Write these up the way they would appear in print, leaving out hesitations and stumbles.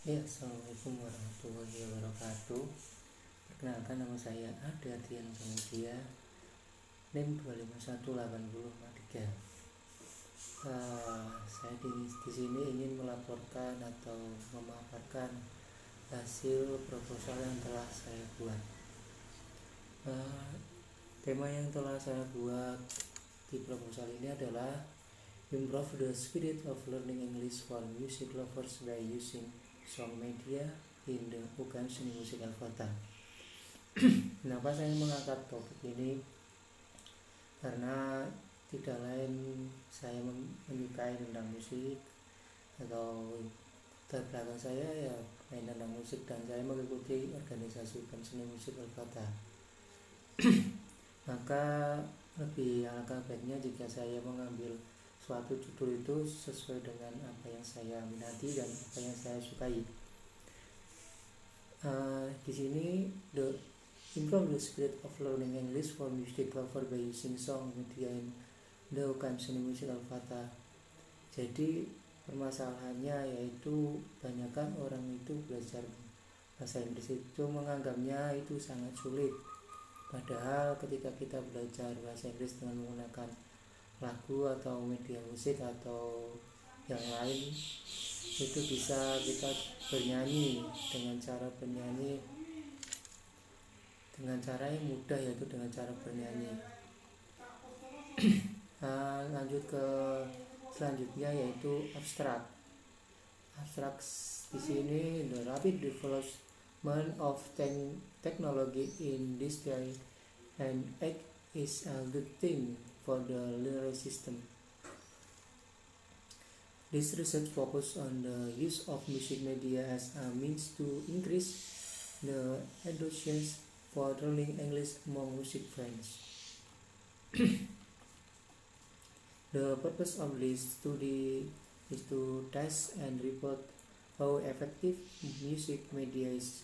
Ya, Assalamualaikum warahmatullahi wabarakatuh. Perkenalkan, nama saya Ade Ardian Samudia, NIM 2518043. Saya di sini ingin melaporkan atau memaparkan hasil proposal yang telah saya buat. Tema yang telah saya buat di proposal ini adalah improve the spirit of learning English for music lovers by using song media in the UKM Seni Musik Al-Fatah. Kenapa saya mengangkat topik ini? Karena tidak lain saya menyukai tentang musik, atau terbelakang saya ya main tentang musik, dan saya mengikuti organisasi UKM Seni Musik Al-Fatah. Maka lebih alangkah baiknya jika saya mengambil suatu judul itu sesuai dengan apa yang saya minati dan apa yang saya sukai. Di sini improve the spirit of learning English for music lover by using song media in the UKM Seni Musik Al-Fatah. Jadi permasalahannya yaitu banyakkan orang itu belajar bahasa Inggris itu menganggapnya itu sangat sulit. Padahal ketika kita belajar bahasa Inggris dengan menggunakan lagu atau media musik atau yang lain, itu bisa kita bernyanyi dengan cara yang mudah, yaitu dengan cara bernyanyi. Lanjut ke selanjutnya yaitu abstrak. Abstrak di sini the rapid development of technology in this day and age is a good thing for the learning system. This research focuses on the use of music media as a means to increase the enthusiasm for learning English among music fans. The purpose of this study is to test and report how effective music media is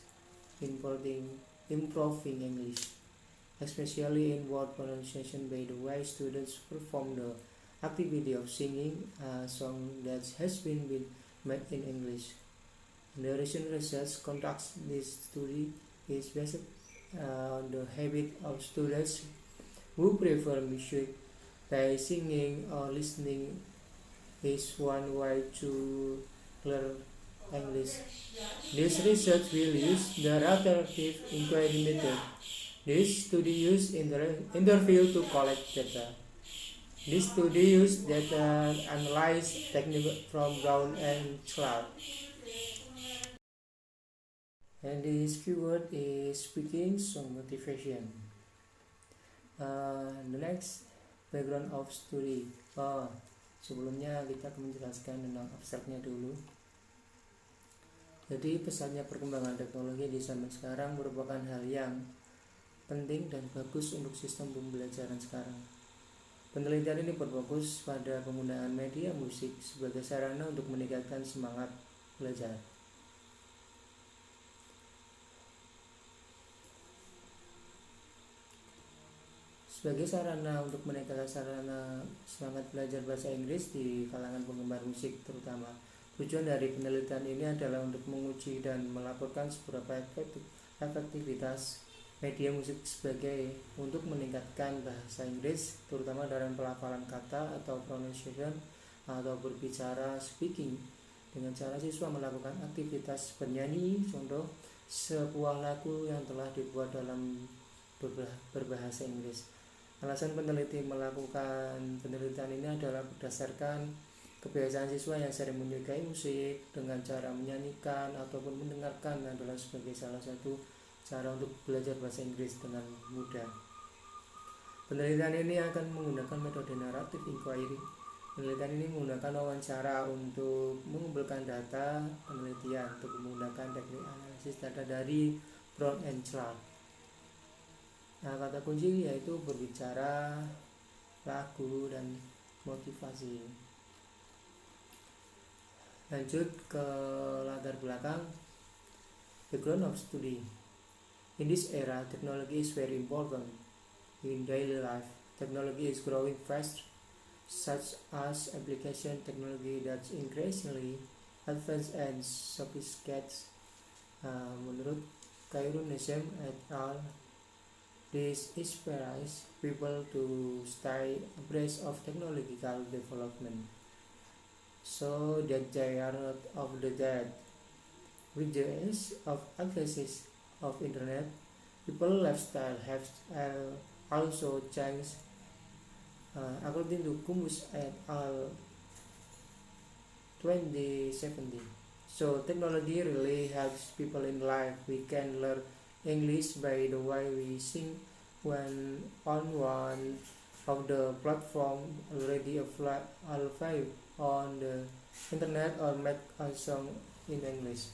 improving English, especially in word pronunciation by the way students perform the activity of singing a song that has been made in English. The recent research conducts this study is based on the habit of students who prefer music by singing or listening is one way to learn English. This research will use the relative inquiry method. This study used interview to collect data. This study used data analysis technique from Brown and Clark. And this keyword is speaking song motivation. The next background of study. Sebelumnya kita akan menjelaskan tentang abstraknya dulu. Jadi pesatnya perkembangan teknologi di zaman sekarang merupakan hal yang penting dan bagus untuk sistem pembelajaran sekarang. Penelitian ini berfokus pada penggunaan media musik sebagai sarana untuk meningkatkan semangat belajar. Sebagai sarana untuk meningkatkan semangat belajar bahasa Inggris di kalangan penggemar musik terutama. Tujuan dari penelitian ini adalah untuk menguji dan melaporkan seberapa efektivitas media musik sebagai untuk meningkatkan bahasa Inggris, terutama dalam pelafalan kata atau pronunciation atau berbicara speaking, dengan cara siswa melakukan aktivitas bernyanyi, contoh sebuah lagu yang telah dibuat dalam berbahasa Inggris. Alasan peneliti melakukan penelitian ini adalah berdasarkan kebiasaan siswa yang sering menyukai musik dengan cara menyanyikan ataupun mendengarkan adalah sebagai salah satu cara untuk belajar bahasa Inggris dengan mudah. Penelitian ini akan menggunakan metode narrative inquiry. Penelitian ini menggunakan wawancara untuk mengumpulkan data penelitian untuk menggunakan teknik analisis data dari Brown and Clark. Kata kunci yaitu berbicara, lagu, dan motivasi. Lanjut ke latar belakang background of study. In this era, technology is very important in daily life. Technology is growing fast, such as application technology that increasingly advanced and sophisticated. Menurut Khairul Nizam et al., this inspires people to stay abreast of technological development so that they are not of the dead. With the age of access of internet, people lifestyle have also changed. According to Kumus et al. 2017. So technology really helps people in life. We can learn English by the way we sing when on one of the platform already available on the internet or make a song in English.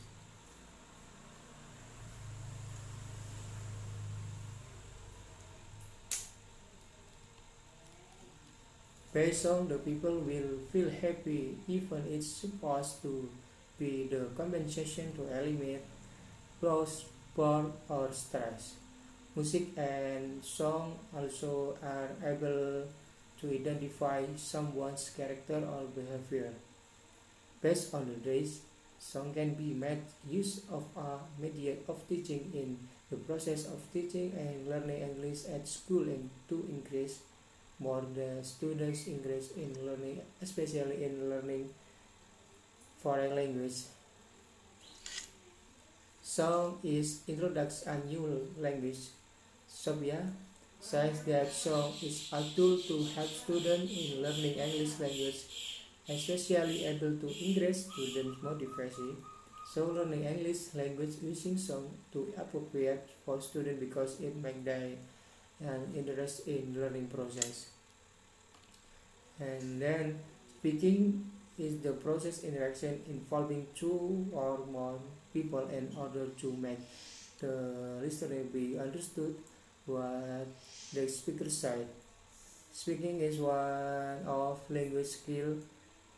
Based on the people will feel happy even it's supposed to be the compensation to eliminate loss, burn or stress. Music and song also are able to identify someone's character or behavior. Based on the days, song can be made use of a medium of teaching in the process of teaching and learning English at school and to increase more the students' interest in learning, especially in learning foreign language. Song is introduces a new language. Sophia says that song is a tool to help students in learning English language, especially able to increase students' motivation. So learning English language using song to appropriate for students because it makes them an interest in learning process. And then speaking is the process interaction involving two or more people in order to make the listener be understood what the speaker said. Speaking is one of language skill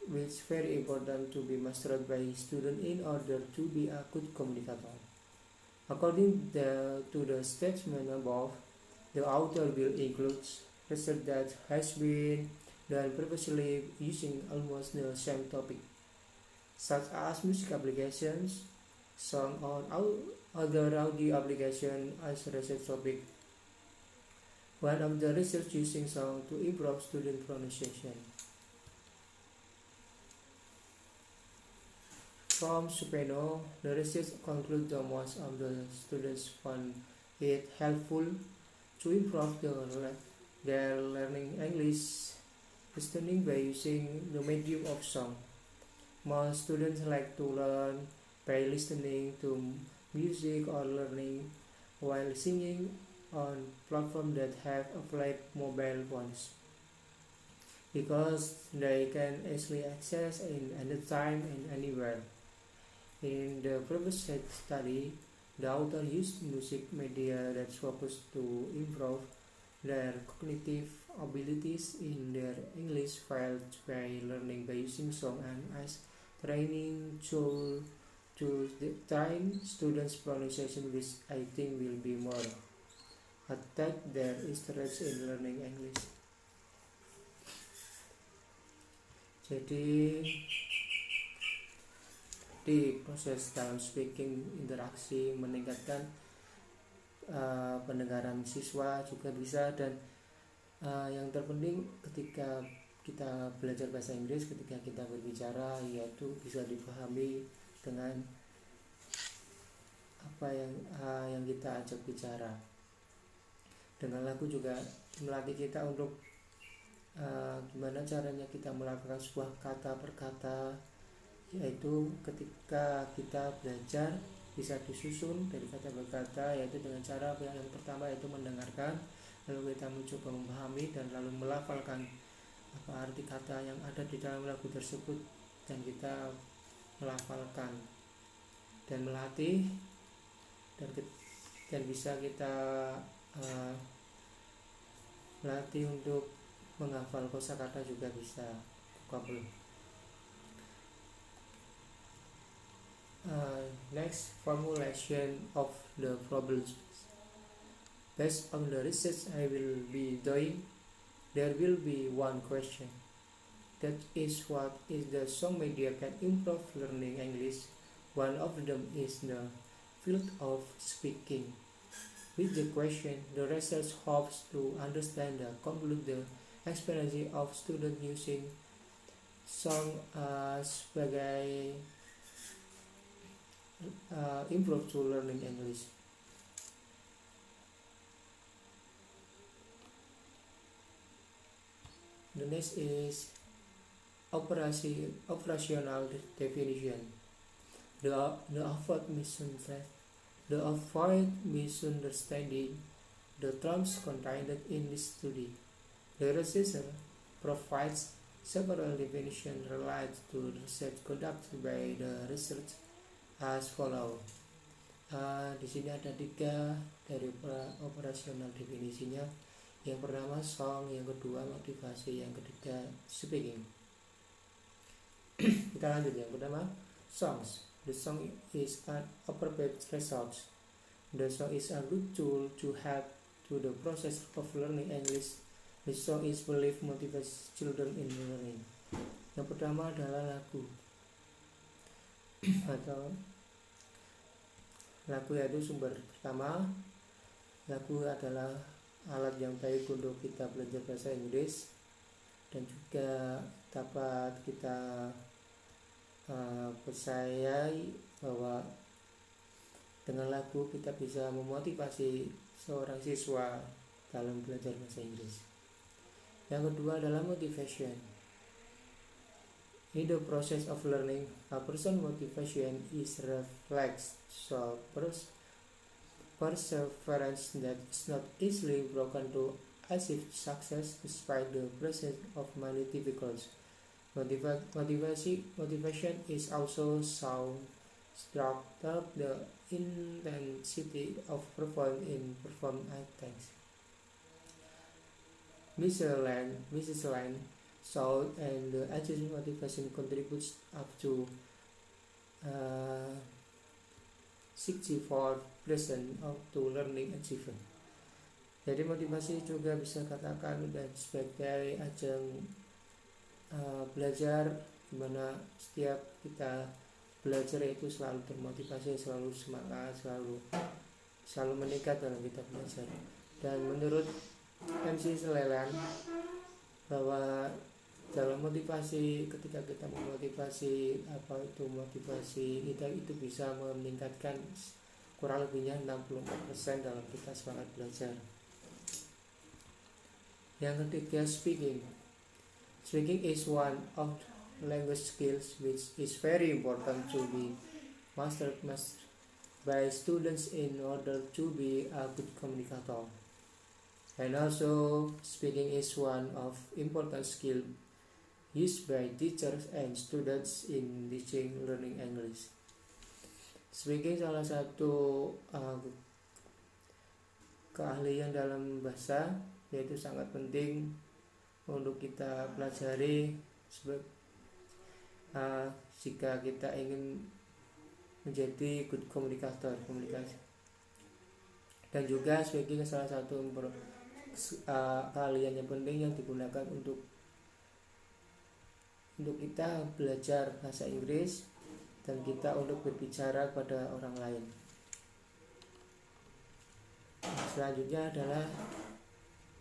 which is very important to be mastered by student in order to be a good communicator. According to the statement above, the author will include research that has been done previously using almost the same topic, such as music applications, song or other audio application as research topic. One of the research using song to improve student pronunciation. From Supeno, the research concludes that most of the students found it helpful to improve their learning English listening by using the medium of song. Most students like to learn by listening to music or learning while singing on platforms that have applied mobile phones because they can easily access in any time and anywhere. In the previous study, the author used music media that focused to improve their cognitive abilities in their English field by learning by using song and as training tool to train students' pronunciation, which I think will be more attack their interest in learning English. Jadi di proses dalam speaking interaksi meningkatkan pendengaran siswa juga bisa dan yang terpenting ketika kita belajar bahasa Inggris ketika kita berbicara yaitu bisa dipahami dengan apa yang kita ajak bicara. Dengan lagu juga melatih kita untuk gimana caranya kita melakukan sebuah kata per kata, yaitu ketika kita belajar bisa disusun dari kata per kata, yaitu dengan cara yang pertama yaitu mendengarkan, lalu kita mencoba memahami dan lalu melafalkan apa arti kata yang ada di dalam lagu tersebut dan kita melafalkan dan melatih dan bisa kita melatih untuk menghafal kosakata juga bisa vocabulary. Next, formulation of the problems. Based on the research I will be doing, there will be one question. that is what is the song media can improve learning English. One of them is the field of speaking. With the question, the research hopes to understand and conclude the experience of students using song sebagai improve to learning English. The next is operational definition. The avoid misunderstanding the terms contained in this study. The researcher provides several definitions related to research conducted by the research as follows. Di sini ada 3 dari operasional definisinya. Yang pertama song, yang kedua motivasi, yang ketiga speaking. Kita lanjut. Yang pertama songs. The song is an appropriate resource. The song is a good tool to help to the process of learning English. The song is believed motivates children in learning. Yang pertama adalah lagu atau lagu yaitu sumber pertama. Lagu adalah alat yang baik untuk kita belajar bahasa Inggris dan juga dapat kita percayai bahwa dengan lagu kita bisa memotivasi seorang siswa dalam belajar bahasa Inggris. Yang kedua adalah motivation. In the process of learning, a person's motivation is reflects so perseverance that is not easily broken to achieve success despite the presence of many difficulties. Motivation is also so structured the intensity of performed items. Mrs. Land showed and the achievement motivation contributes up to 64% of to learning achievement. Jadi motivasi juga bisa katakan dan sebagai ajang belajar, dimana setiap kita belajar itu selalu termotivasi, selalu semangat, selalu meningkat dalam kita belajar. Dan menurut MC Selelan bahwa dalam motivasi, ketika kita memotivasi motivasi kita itu bisa meningkatkan kurang lebihnya 64% dalam kita semangat belajar. Yang ketiga speaking. Speaking is one of language skills which is very important to be mastered by students in order to be a good communicator. And also speaking is one of important skill used by teachers and students in teaching learning English. Speaking salah satu keahlian dalam bahasa, yaitu sangat penting untuk kita pelajari jika kita ingin menjadi good komunikator, komunikasi. Dan juga speaking salah satu keahlian yang penting yang digunakan untuk kita belajar bahasa Inggris dan kita untuk berbicara pada orang lain. Selanjutnya adalah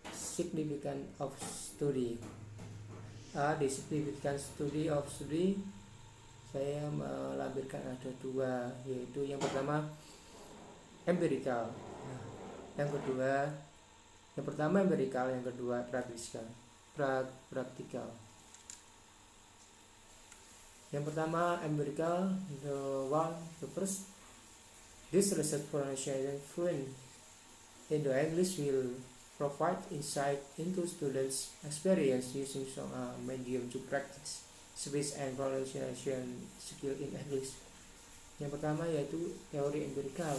significance of study. The significant study of study, saya melampirkan ada 2, yaitu yang pertama empirical, yang pertama empirical, yang kedua praktikal. Yang pertama empirical, the first, this research pronunciation fluent in the English will provide insight into students' experience using some medium to practice speech and pronunciation skill in English. Yang pertama yaitu teori empirikal.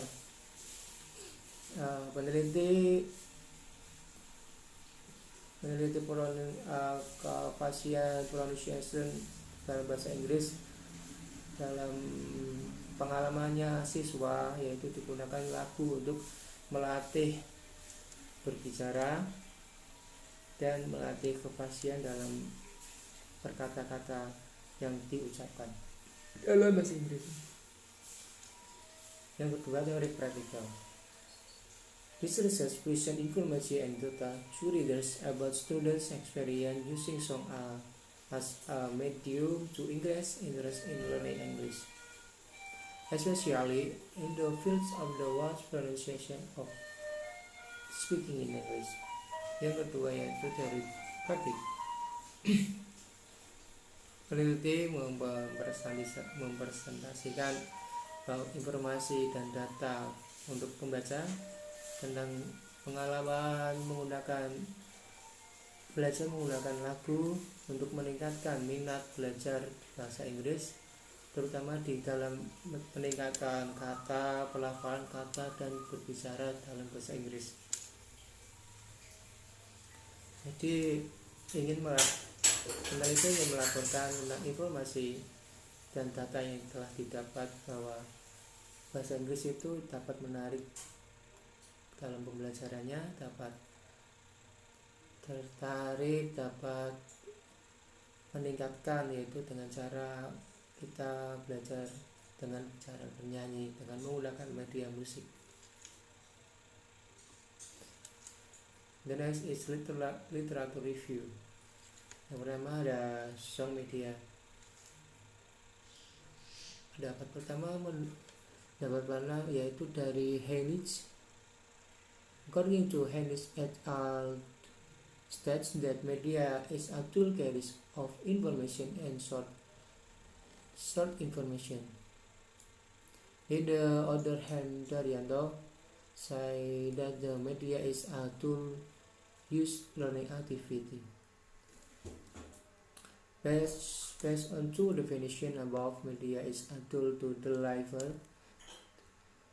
Peneliti kefasihan pronunciation dalam bahasa Inggris dalam pengalamannya siswa, yaitu digunakan lagu untuk melatih berbicara dan melatih kefasihan dalam per kata-kata yang diucapkan dalam bahasa Inggris. Yang kedua, teori praktikal. This research presents information and data to readers about students' experience using song as a medium to increase interest in learning English, especially in the fields of the words pronunciation of speaking in English. Yang kedua yaitu teori praktik. Peneliti mempresentasikan informasi dan data untuk pembaca tentang pengalaman belajar menggunakan lagu untuk meningkatkan minat belajar bahasa Inggris, terutama di dalam meningkatkan kata, pelafalan kata, dan berbicara dalam bahasa Inggris. Jadi peneliti ingin melaporkan tentang informasi dan data yang telah didapat bahwa bahasa Inggris itu dapat menarik dalam pembelajarannya, dapat tertarik, dapat meningkatkan, yaitu dengan cara kita belajar dengan cara bernyanyi, dengan menggunakan media musik. The next is literature review. Yang pertama ada song media. Pendapat pertama yaitu dari Heinrich. According to Heinrich et al. States that media is a tool carries of information and short information. On the other hand, Daryanto say that the media is a tool used learning activity. Based on two definitions above, media is a tool to deliver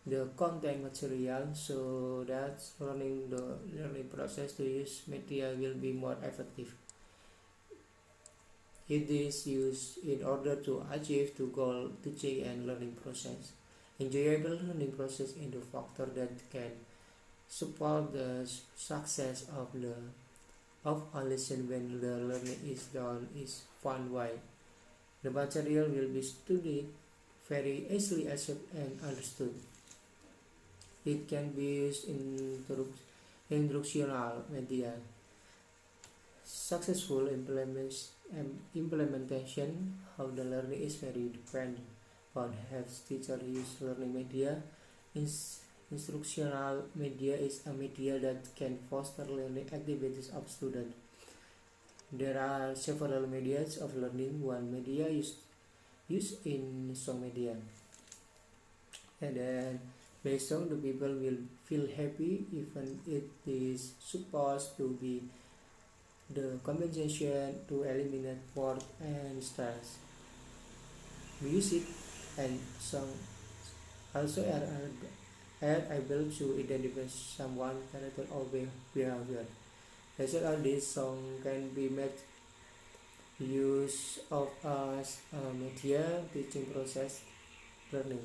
the content material so that the learning process to use media will be more effective. It is used in order to achieve the goal teaching and learning process. Enjoyable learning process is the factor that can support the success of a lesson when the learning is done is fun way. The material will be studied very easily accepted and understood. It can be used in instructional media. Successful implementation of the learning is very dependent on how teachers use learning media. Instructional media is a media that can foster learning activities of students. There are several medias of learning. One media used in song media, and then based on the people will feel happy even it is supposed to be the compensation to eliminate work and stress. Music and song also are able to identify someone's character or behavior. As well as this song can be made use of as a media teaching process learning.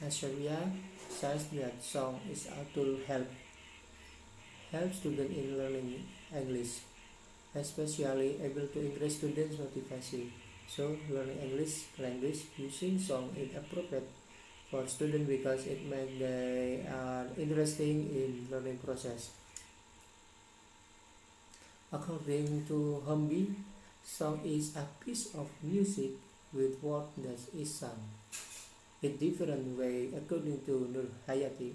Assyria says that song is a tool help students in learning English, especially able to increase students' motivation. So learning English language using song is appropriate for students because it makes they are interesting in learning process. According to Humby, song is a piece of music with word that is sung in different way according to Nur Hayati.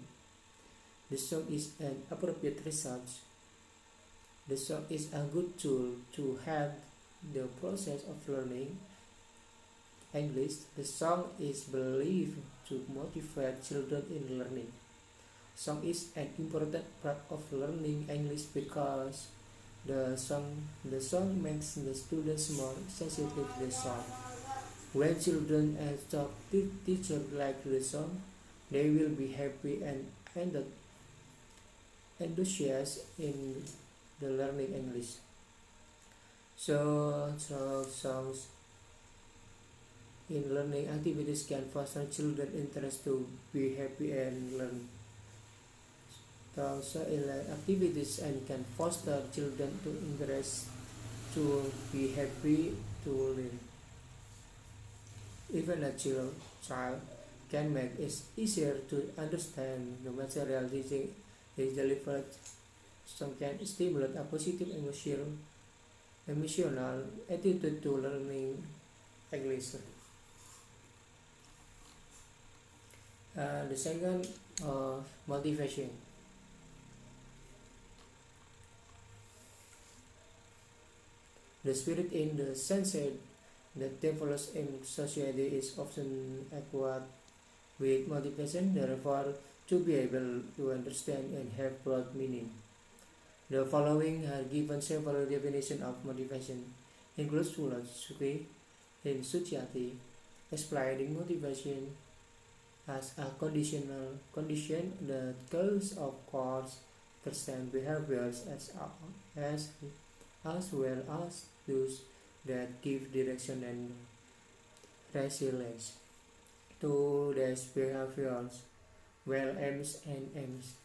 The song is an appropriate research. The song is a good tool to help the process of learning English. The song is believed to motivate children in learning. Song is an important part of learning English because the song makes the students more sensitive to the song. When children and teachers like the song, they will be happy and enthusiastic in the learning English. So songs in learning activities can foster children's interest to be happy and learn. also like activities and can foster children to interest to be happy to learn. Even a child can make it easier to understand the material teaching is delivered. Some can stimulate a positive emotional attitude to learning English. The second, motivation. The spirit in the sense that develops in society is often equated with motivation, therefore, to be able to understand and have broad meaning. The following are given several definitions of motivation, includes philosophy in society, explaining motivation as a condition that cause of course certain behaviors as as well as those that give direction and resilience to these behaviors. Well aims and aims.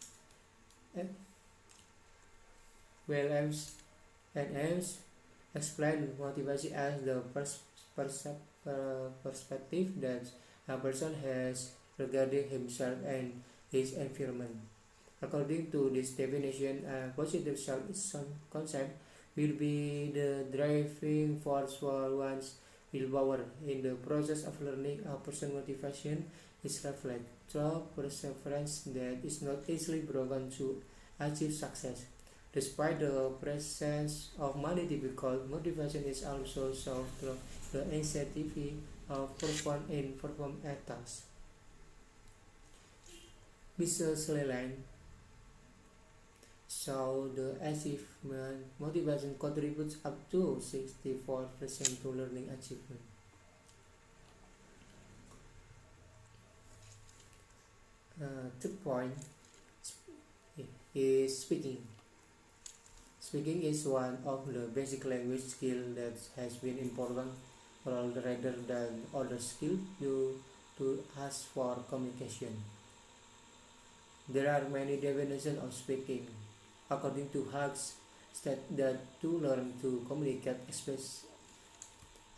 eh, Well aims and aims explain motivation as the perspective that a person has regarding himself and his environment. According to this definition, a positive self concept will be the driving force for one's willpower. In the process of learning, a person's motivation is reflected through perseverance that is not easily broken to achieve success. Despite the presence of many difficult, motivation is also shown through the initiative of perform a task. Mr. Sleline, so the achievement motivation contributes up to 64% to learning achievement. Third point is speaking. Speaking is one of the basic language skills that has been important rather than other skills due to us for communication. There are many definitions of speaking. According to Hughes, state that to learn to communicate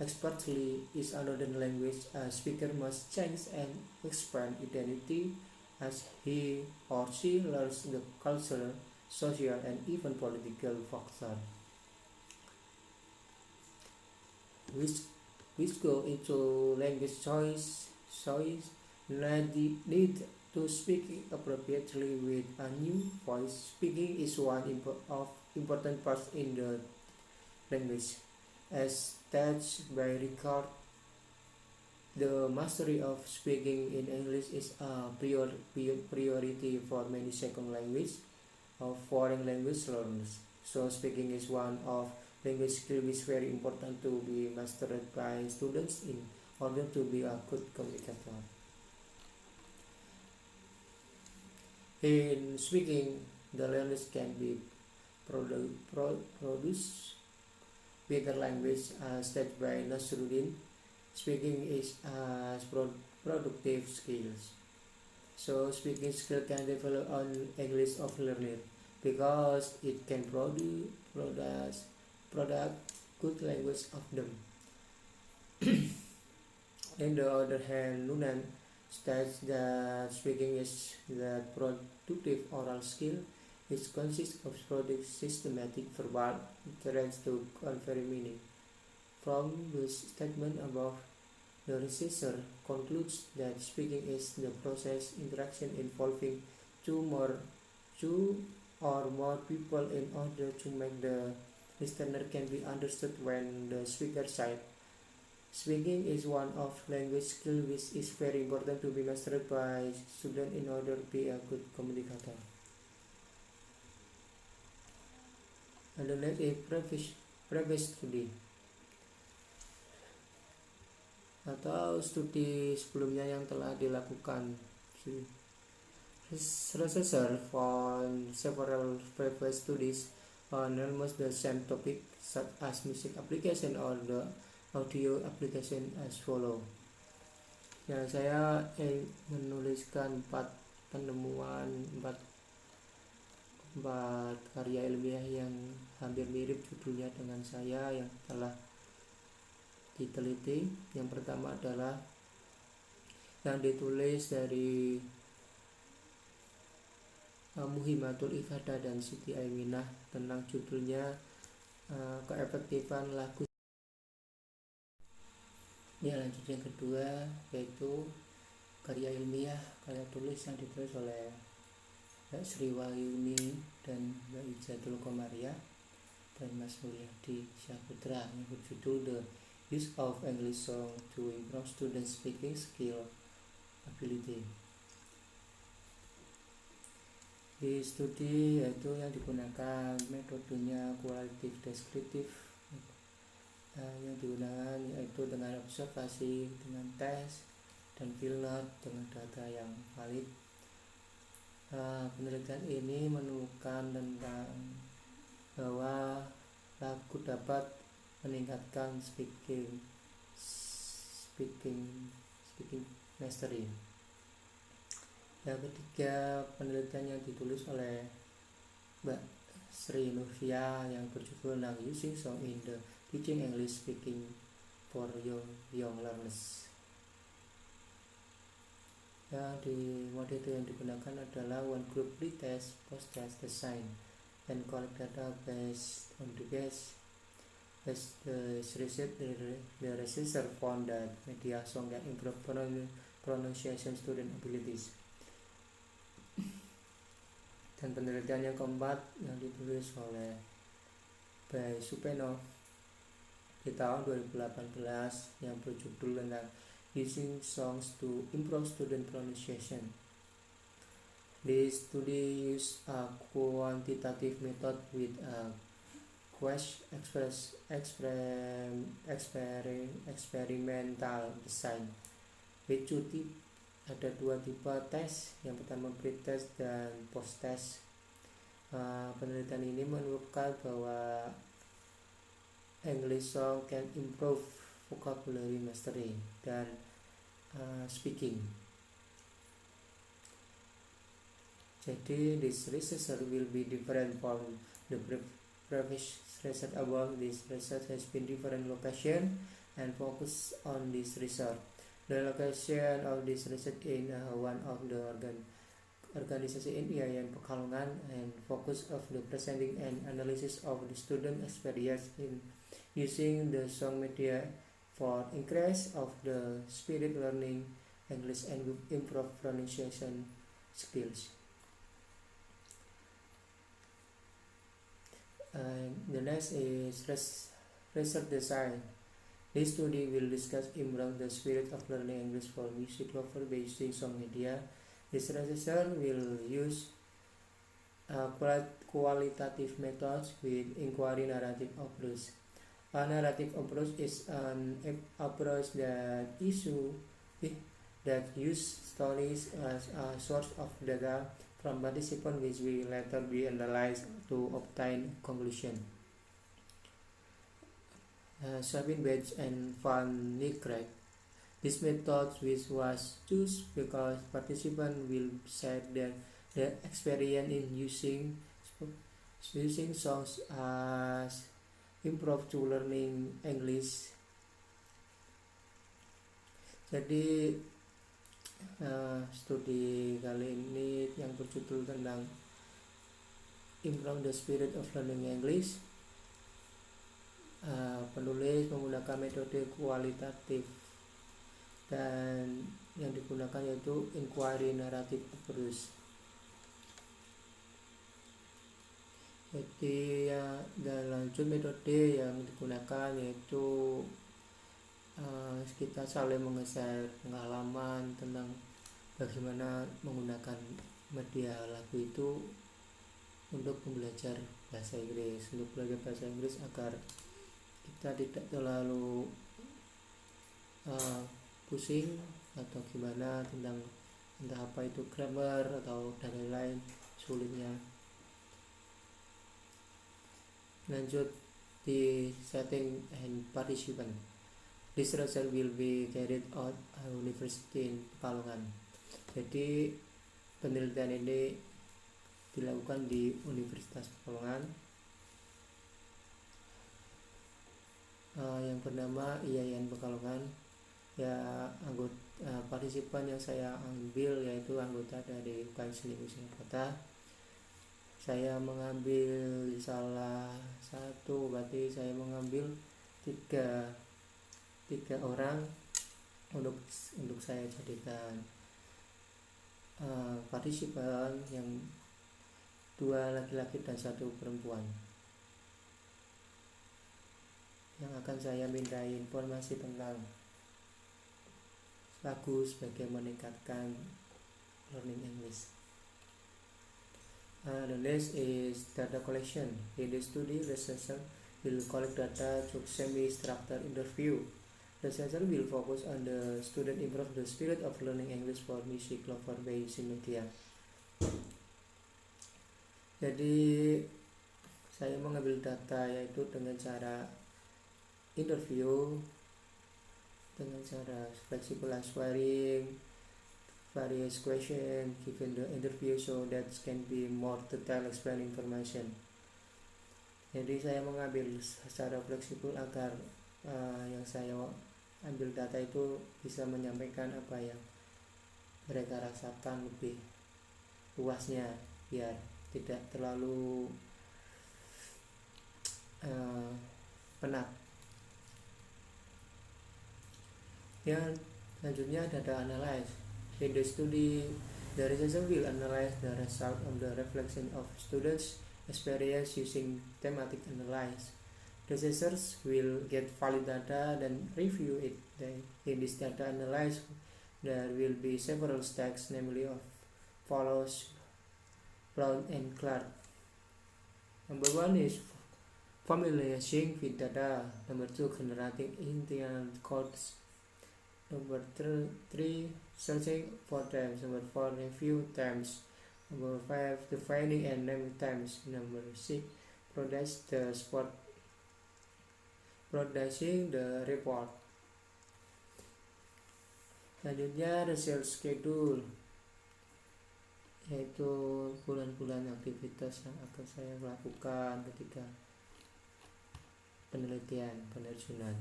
expertly is another language, a speaker must change and expand identity as he or she learns the cultural, social, and even political factors, which which go into language choice need to speak appropriately with a new voice. Speaking is one of important parts in the language. As touched by Ricard, the mastery of speaking in English is a priority for many second language or foreign language learners. So speaking is one of language skill which is very important to be mastered by students in order to be a good communicator. In speaking, the learners can be produce better language stated by Nasruddin. Speaking is productive skills. So speaking skill can develop on English of learner because it can product good language of them. On the other hand, Nunan states that speaking is the productive oral skill. It consists of product systematic verbal utterance to convey meaning. From the statement above, the researcher concludes that speaking is the process interaction involving two or more people in order to make the listener can be understood when the speaker side. Speaking is one of language skill which is very important to be mastered by student in order to be a good communicator. And the next is previous study atau studi sebelumnya yang telah dilakukan. Researcher found several previous studies on almost the same topic such as music application or the audio application as follow. Ya, saya menuliskan 4 4 karya ilmiah yang hampir mirip judulnya dengan saya yang telah diteliti. Yang pertama adalah yang ditulis dari Muhimmatul Ifadah dan Siti Aiminah tentang judulnya keefektifan lagu. Ya, lanjut yang kedua yaitu karya ilmiah, karya tulis yang ditulis oleh Mbak Sri Wahyuni dan Mbak Ijatul Komariah dan Mas Mulyadi Syaputra yang berjudul The Use of English Song to Improve Student Speaking Skill Ability. Di studi yaitu yang digunakan metodenya kualitatif deskriptif, yang digunakan yaitu dengan observasi, dengan tes, dan field note dengan data yang valid. Penelitian ini menemukan tentang bahwa lagu dapat meningkatkan speaking mastery. Yang ketiga, penelitian yang ditulis oleh Mbak Sri Nurvia yang berjudul tentang Using Song in the Teaching English Speaking for Young Learners. Di model yang digunakan adalah one group pretest, post-test design, and collect data based on the base. As the researcher found that media song can improve pronunciation student abilities. Dan penelitian yang keempat yang ditulis oleh Bay Supeno di tahun 2018 yang berjudul tentang Using Songs to Improve Student Pronunciation. This study used a quantitative method with a experimental design. Ada dua tipe tes, yang pertama pre-test dan post-test. Penelitian ini menemukan bahwa English song can improve vocabulary mastery dan speaking. Jadi this research will be different from the previous research above. This research has been different location and focus on this research. The location of this research in one of the organization in IAIN Pekalongan, and focus of the presenting and analysis of the student experience in using the song media for increase of the spirit learning English and improve pronunciation skills. The next is research design. This study will discuss improve the spirit of learning English for music lover by using song media. This researcher will use qualitative methods with inquiry narrative approach. A narrative approach is an approach that uses stories as a source of data from participants, which will later be analyzed to obtain conclusion. Sabine Betts and Van Niekerk. This method which was chosen because participants will share their experience in using songs as improve to learning English. Jadi studi kali ini yang berjudul tentang improve the spirit of learning English. Penulis menggunakan metode kualitatif dan yang digunakan yaitu inquiry narrative approach. Jadi dan lanjut metode yang digunakan yaitu kita saling meng-share pengalaman tentang bagaimana menggunakan media lagu itu untuk belajar bahasa Inggris, agar kita tidak terlalu pusing atau gimana tentang entah apa itu grammar atau dan lain-lain sulitnya. Lanjut di setting and participant. This research will be carried out at University in Pekalongan. Jadi penelitian ini dilakukan di Universitas Pekalongan. Yang bernama IAIN Pekalongan. Ya, partisipan yang saya ambil yaitu anggota dari UKM Seni Musik Kota. Saya mengambil salah satu, berarti saya mengambil tiga orang untuk saya jadikan partisipan, yang 2 laki-laki dan 1 perempuan, yang akan saya minta informasi tentang lagu sebagai meningkatkan learning English. The next is data collection. In the study, researcher will collect data through semi-structured interview. Researcher will focus on the student improve the spirit of learning English for music lover by using media. Jadi saya mengambil data yaitu dengan cara interview, dengan cara flexible answering various question given the interview so that can be more detailed explain information. Jadi saya mengambil secara fleksibel agar yang saya ambil data itu bisa menyampaikan apa yang mereka rasakan lebih luasnya, biar tidak terlalu penat. Yang selanjutnya data analysis. In the study, the researcher will analyze the result of the reflection of students' experience using thematic analysis. Researchers will get valid data and review it. In this data analysis, there will be several steps, namely of follows Brown and Clark. Number 1 is familiarizing with data. Number 2, generating internal codes. Number 3, searching for terms. Number 4, review terms. Number 5, defining and naming terms. Number 6, producing the report. Selanjutnya research schedule, yaitu bulan-bulan aktivitas yang akan saya lakukan ketika penelitian penerjunan.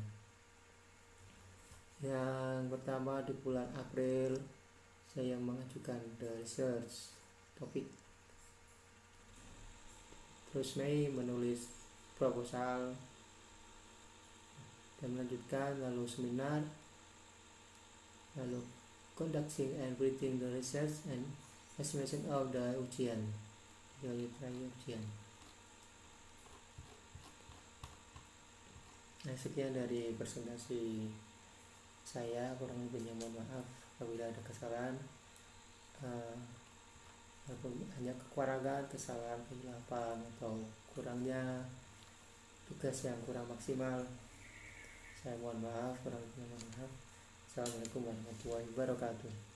Yang pertama, di bulan April saya mengajukan the research topik. Terus Mei menulis proposal dan melanjutkan, lalu seminar, lalu conducting and reading the research and estimation of the ujian, ujian. Nah, sekian dari presentasi saya, kurang lebihnya mohon maaf apabila ada kesalahan, hanya kekurangan, kesalahan, kehilafan atau kurangnya tugas yang kurang maksimal, saya mohon maaf, kurang lebihnya mohon maaf. Assalamualaikum warahmatullahi wabarakatuh.